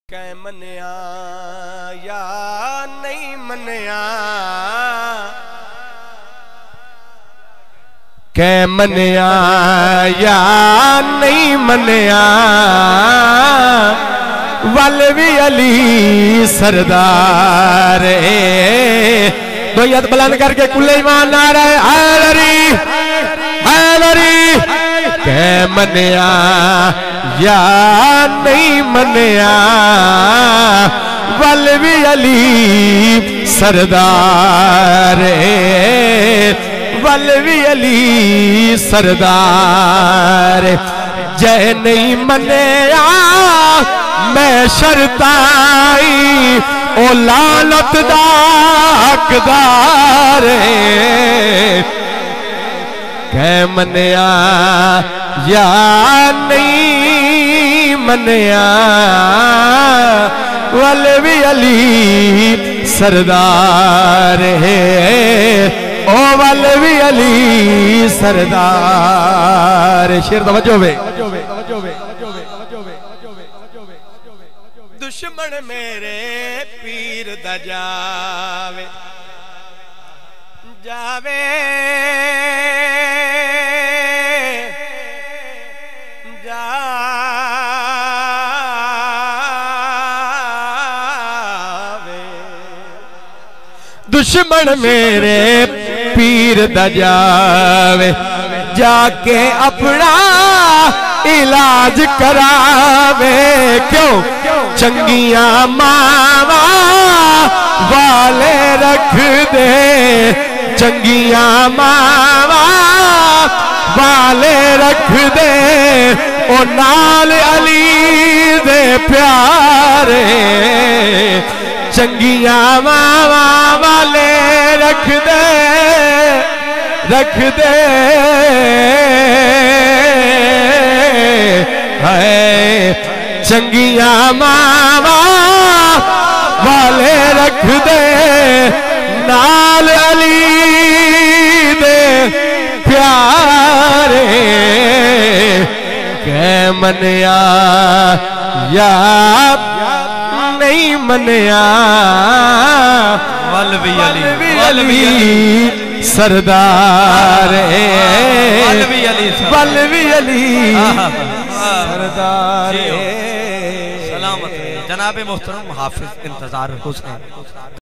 کہ منیا یا نہیں منیا کہ منیا یا نہیں منیا والوی علی سردار دو ید بلند کر کے کل ایمان نعرہ حیدری حیدری کہ منیا یا نہیں منیا والوی علی سردار والوی علی سردار جے نہیں منیا میں شرطائی او لعنت دا حقدار کہ منیا یا نہیں منیا والوی علی سردار او والوی علی سردار شیر توجہ بے دشمن میرے پیر دا جاوے جاوے دشمن میرے پیر دا جاوے جا کے اپنا علاج کراوے کیوں چنگیاں ماما والے رکھ دے چنگیاں ماما والے رکھ دے او نال علی دے پیارے چنگیاں ماما والے رکھ دے چنگیاں ماما والے رکھ دے نال علی دے پیارے کہ منیا یا نہیں منیا والوی علی سردار والوی علی سردار سلامت جناب محترم حافظ انتظار حسین